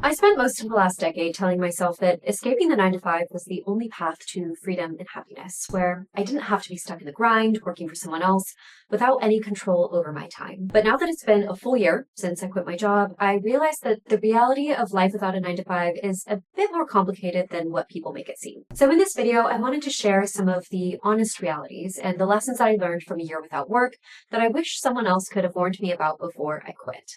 I spent most of the last decade telling myself that escaping the 9 to 5 was the only path to freedom and happiness, where I didn't have to be stuck in the grind, working for someone else, without any control over my time. But now that it's been a full year since I quit my job, I realized that the reality of life without a 9 to 5 is a bit more complicated than what people make it seem. So in this video, I wanted to share some of the honest realities and the lessons I learned from a year without work that I wish someone else could have warned me about before I quit.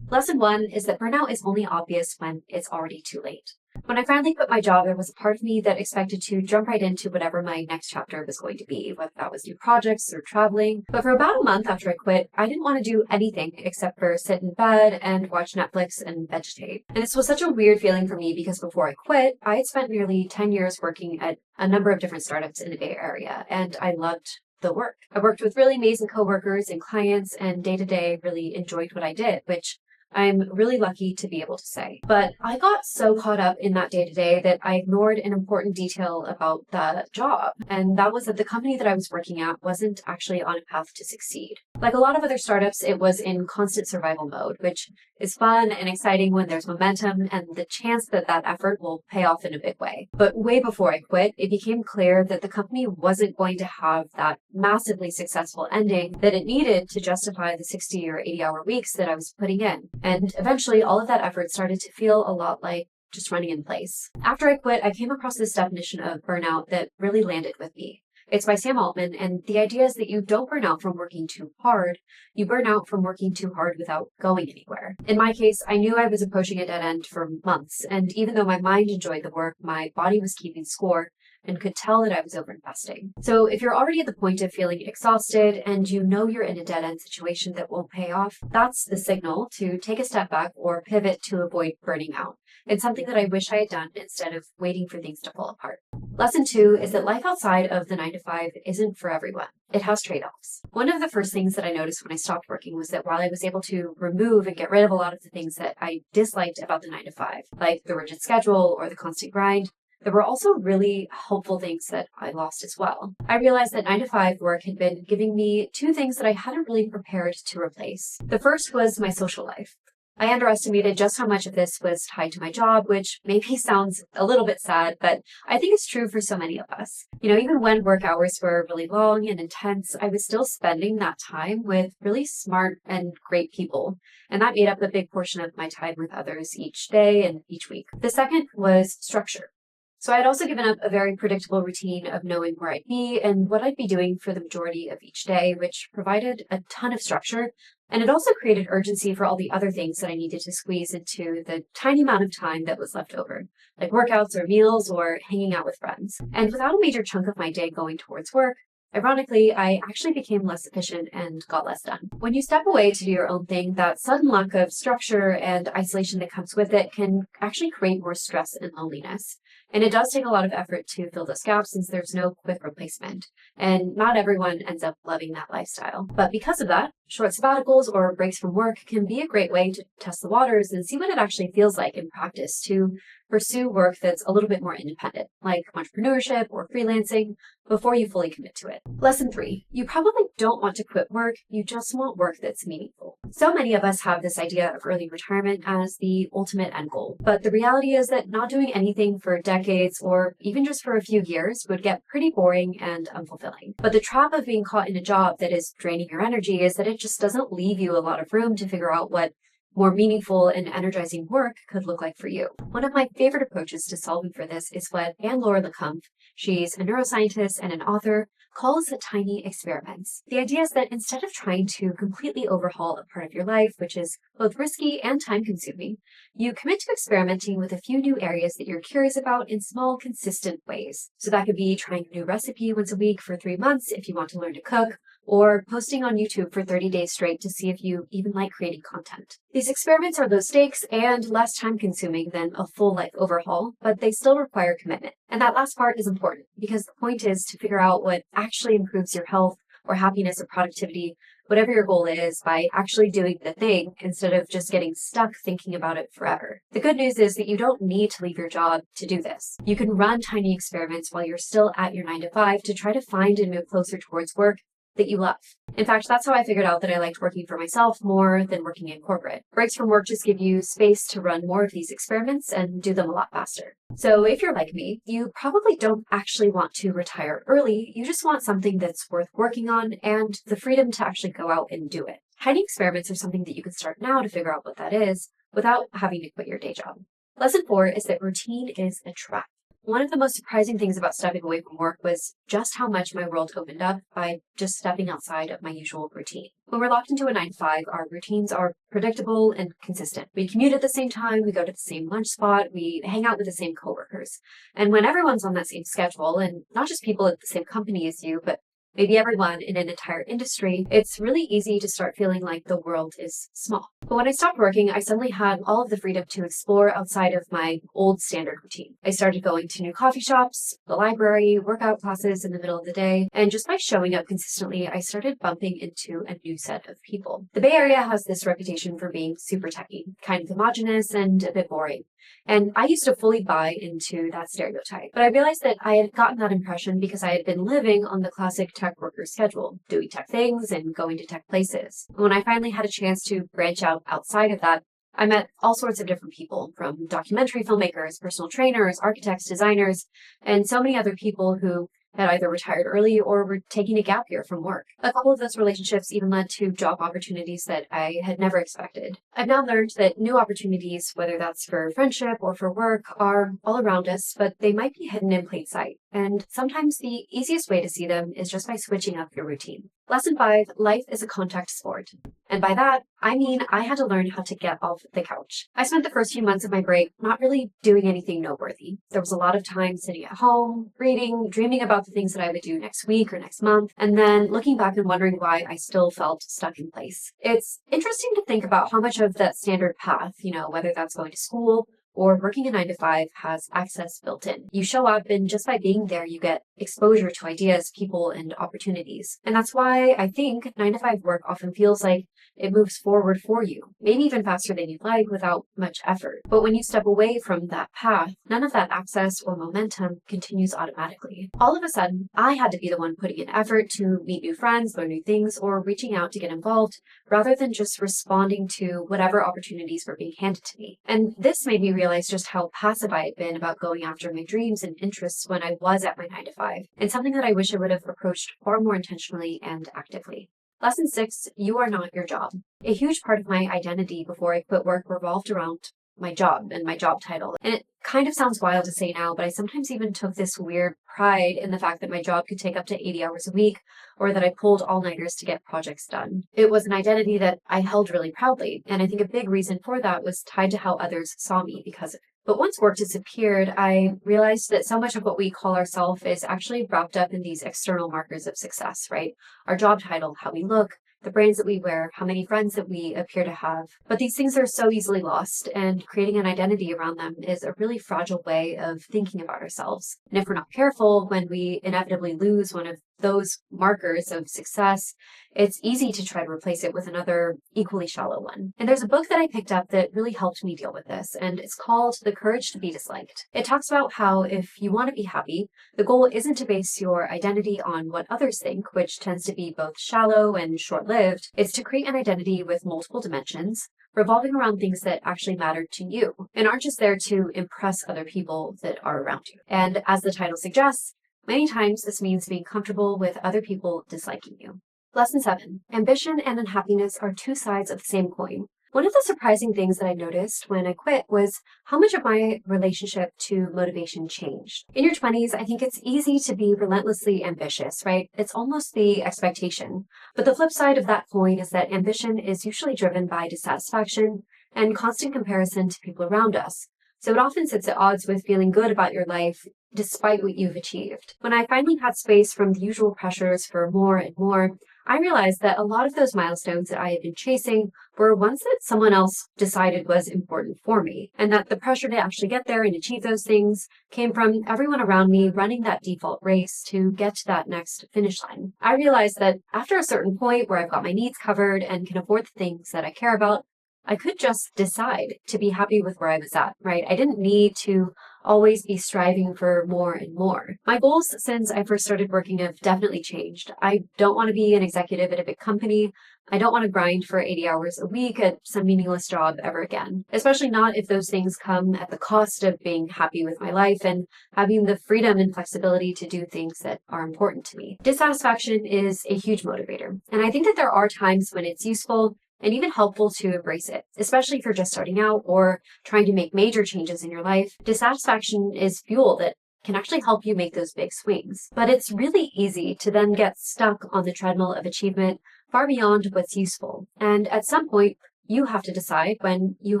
Lesson one is that burnout is only obvious when it's already too late. When I finally quit my job, there was a part of me that expected to jump right into whatever my next chapter was going to be, whether that was new projects or traveling. But for about a month after I quit, I didn't want to do anything except for sit in bed and watch Netflix and vegetate. And this was such a weird feeling for me because before I quit, I had spent nearly 10 years working at a number of different startups in the Bay Area, and I loved the work. I worked with really amazing coworkers and clients, and day to day really enjoyed what I did, which I'm really lucky to be able to say. But I got so caught up in that day-to-day that I ignored an important detail about the job. And that was that the company that I was working at wasn't actually on a path to succeed. Like a lot of other startups, it was in constant survival mode, which is fun and exciting when there's momentum and the chance that that effort will pay off in a big way. But way before I quit, it became clear that the company wasn't going to have that massively successful ending that it needed to justify the 60 or 80-hour weeks that I was putting in. And eventually, all of that effort started to feel a lot like just running in place. After I quit, I came across this definition of burnout that really landed with me. It's by Sam Altman, and the idea is that you don't burn out from working too hard, you burn out from working too hard without going anywhere. In my case, I knew I was approaching a dead end for months, and even though my mind enjoyed the work, my body was keeping score and could tell that I was overinvesting. So if you're already at the point of feeling exhausted and you know you're in a dead-end situation that won't pay off, that's the signal to take a step back or pivot to avoid burning out. It's something that I wish I had done instead of waiting for things to fall apart. Lesson two is that life outside of the 9 to 5 isn't for everyone. It has trade-offs. One of the first things that I noticed when I stopped working was that while I was able to remove and get rid of a lot of the things that I disliked about the 9 to 5, like the rigid schedule or the constant grind, there were also really helpful things that I lost as well. I realized that 9 to 5 work had been giving me two things that I hadn't really prepared to replace. The first was my social life. I underestimated just how much of this was tied to my job, which maybe sounds a little bit sad, but I think it's true for so many of us. Even when work hours were really long and intense, I was still spending that time with really smart and great people. And that made up a big portion of my time with others each day and each week. The second was structure. So I had also given up a very predictable routine of knowing where I'd be and what I'd be doing for the majority of each day, which provided a ton of structure. And it also created urgency for all the other things that I needed to squeeze into the tiny amount of time that was left over, like workouts or meals or hanging out with friends. And without a major chunk of my day going towards work, ironically, I actually became less efficient and got less done. When you step away to do your own thing, that sudden lack of structure and isolation that comes with it can actually create more stress and loneliness. And it does take a lot of effort to fill those gaps since there's no quick replacement. And not everyone ends up loving that lifestyle. But because of that, short sabbaticals or breaks from work can be a great way to test the waters and see what it actually feels like in practice to pursue work that's a little bit more independent, like entrepreneurship or freelancing, before you fully commit to it. Lesson three, you probably don't want to quit work, you just want work that's meaningful. So many of us have this idea of early retirement as the ultimate end goal, but the reality is that not doing anything for decades or even just for a few years would get pretty boring and unfulfilling. But the trap of being caught in a job that is draining your energy is that it just doesn't leave you a lot of room to figure out what more meaningful and energizing work could look like for you. One of my favorite approaches to solving for this is what Anne-Laure Lecomte, she's a neuroscientist and an author, calls tiny experiments. The idea is that instead of trying to completely overhaul a part of your life, which is both risky and time-consuming, you commit to experimenting with a few new areas that you're curious about in small, consistent ways. So that could be trying a new recipe once a week for 3 months if you want to learn to cook, or posting on YouTube for 30 days straight to see if you even like creating content. These experiments are low stakes and less time consuming than a full life overhaul, but they still require commitment. And that last part is important because the point is to figure out what actually improves your health or happiness or productivity, whatever your goal is, by actually doing the thing instead of just getting stuck thinking about it forever. The good news is that you don't need to leave your job to do this. You can run tiny experiments while you're still at your 9 to 5 to try to find and move closer towards work that you love. In fact, that's how I figured out that I liked working for myself more than working in corporate. Breaks from work just give you space to run more of these experiments and do them a lot faster. So if you're like me, you probably don't actually want to retire early. You just want something that's worth working on and the freedom to actually go out and do it. Tiny experiments are something that you can start now to figure out what that is without having to quit your day job. Lesson 4 is that routine is a trap. One of the most surprising things about stepping away from work was just how much my world opened up by just stepping outside of my usual routine. When we're locked into a 9 to 5, our routines are predictable and consistent. We commute at the same time, we go to the same lunch spot, we hang out with the same coworkers. And when everyone's on that same schedule, and not just people at the same company as you, but maybe everyone in an entire industry, it's really easy to start feeling like the world is small. But when I stopped working, I suddenly had all of the freedom to explore outside of my old standard routine. I started going to new coffee shops, the library, workout classes in the middle of the day, and just by showing up consistently, I started bumping into a new set of people. The Bay Area has this reputation for being super techy, kind of homogenous and a bit boring. And I used to fully buy into that stereotype. But I realized that I had gotten that impression because I had been living on the classic tech worker schedule, doing tech things and going to tech places. When I finally had a chance to branch out outside of that, I met all sorts of different people, from documentary filmmakers, personal trainers, architects, designers, and so many other people who had either retired early or were taking a gap year from work. A couple of those relationships even led to job opportunities that I had never expected. I've now learned that new opportunities, whether that's for friendship or for work, are all around us, but they might be hidden in plain sight. And sometimes the easiest way to see them is just by switching up your routine. Lesson 5, life is a contact sport. And by that, I mean I had to learn how to get off the couch. I spent the first few months of my break not really doing anything noteworthy. There was a lot of time sitting at home, reading, dreaming about the things that I would do next week or next month, and then looking back and wondering why I still felt stuck in place. It's interesting to think about how much of that standard path, whether that's going to school or working a 9 to 5, has access built in. You show up, and just by being there, you get exposure to ideas, people, and opportunities. And that's why I think 9 to 5 work often feels like it moves forward for you, maybe even faster than you'd like without much effort. But when you step away from that path, none of that access or momentum continues automatically. All of a sudden, I had to be the one putting in effort to meet new friends, learn new things, or reaching out to get involved, rather than just responding to whatever opportunities were being handed to me. And this made me realize just how passive I had been about going after my dreams and interests when I was at my 9 to 5, and something that I wish I would have approached far more intentionally and actively. Lesson 6, you are not your job. A huge part of my identity before I quit work revolved around my job and my job title. And it kind of sounds wild to say now, but I sometimes even took this weird pride in the fact that my job could take up to 80 hours a week, or that I pulled all-nighters to get projects done. It was an identity that I held really proudly, and I think a big reason for that was tied to how others saw me because of it. But once work disappeared, I realized that so much of what we call ourselves is actually wrapped up in these external markers of success, right? Our job title, how we look, the brands that we wear, how many friends that we appear to have. But these things are so easily lost, and creating an identity around them is a really fragile way of thinking about ourselves. And if we're not careful, when we inevitably lose one of those markers of success, it's easy to try to replace it with another equally shallow one. And there's a book that I picked up that really helped me deal with this, and it's called The Courage to be Disliked. It talks about how if you want to be happy, the goal isn't to base your identity on what others think, which tends to be both shallow and short-lived. It's to create an identity with multiple dimensions, revolving around things that actually matter to you, and aren't just there to impress other people that are around you. And as the title suggests, many times this means being comfortable with other people disliking you. Lesson 7. Ambition and unhappiness are two sides of the same coin. One of the surprising things that I noticed when I quit was how much of my relationship to motivation changed. In your 20s, I think it's easy to be relentlessly ambitious, right? It's almost the expectation. But the flip side of that coin is that ambition is usually driven by dissatisfaction and constant comparison to people around us. So it often sits at odds with feeling good about your life despite what you've achieved. When I finally had space from the usual pressures for more and more, I realized that a lot of those milestones that I had been chasing were ones that someone else decided was important for me, and that the pressure to actually get there and achieve those things came from everyone around me running that default race to get to that next finish line. I realized that after a certain point where I've got my needs covered and can afford the things that I care about, I could just decide to be happy with where I was at, right? I didn't need to always be striving for more and more. My goals since I first started working have definitely changed. I don't want to be an executive at a big company. I don't want to grind for 80 hours a week at some meaningless job ever again, especially not if those things come at the cost of being happy with my life and having the freedom and flexibility to do things that are important to me. Dissatisfaction is a huge motivator, and I think that there are times when it's useful and even helpful to embrace it, especially if you're just starting out or trying to make major changes in your life. Dissatisfaction is fuel that can actually help you make those big swings. But it's really easy to then get stuck on the treadmill of achievement far beyond what's useful. And at some point, you have to decide when you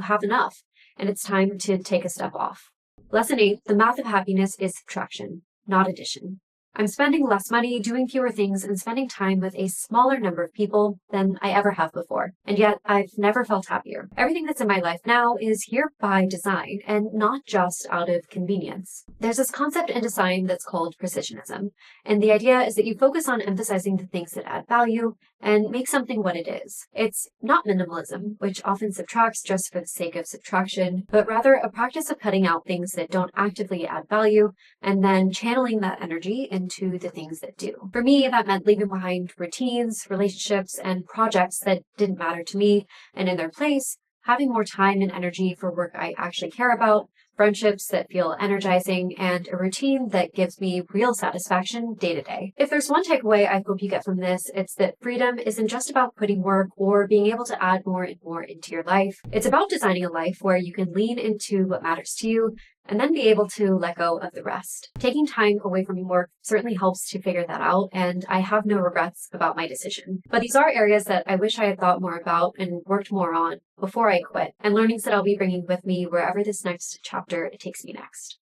have enough and it's time to take a step off. Lesson 8, the math of happiness is subtraction, not addition. I'm spending less money, doing fewer things, and spending time with a smaller number of people than I ever have before. And yet, I've never felt happier. Everything that's in my life now is here by design and not just out of convenience. There's this concept in design that's called precisionism. And the idea is that you focus on emphasizing the things that add value and make something what it is. It's not minimalism, which often subtracts just for the sake of subtraction, but rather a practice of cutting out things that don't actively add value and then channeling that energy into the things that do. For me, that meant leaving behind routines, relationships, and projects that didn't matter to me, and in their place, having more time and energy for work I actually care about, friendships that feel energizing, and a routine that gives me real satisfaction day to day. If there's one takeaway I hope you get from this, it's that freedom isn't just about putting work or being able to add more and more into your life. It's about designing a life where you can lean into what matters to you and then be able to let go of the rest. Taking time away from work certainly helps to figure that out, and I have no regrets about my decision. But these are areas that I wish I had thought more about and worked more on before I quit, and learnings that I'll be bringing with me wherever this next chapter takes me next.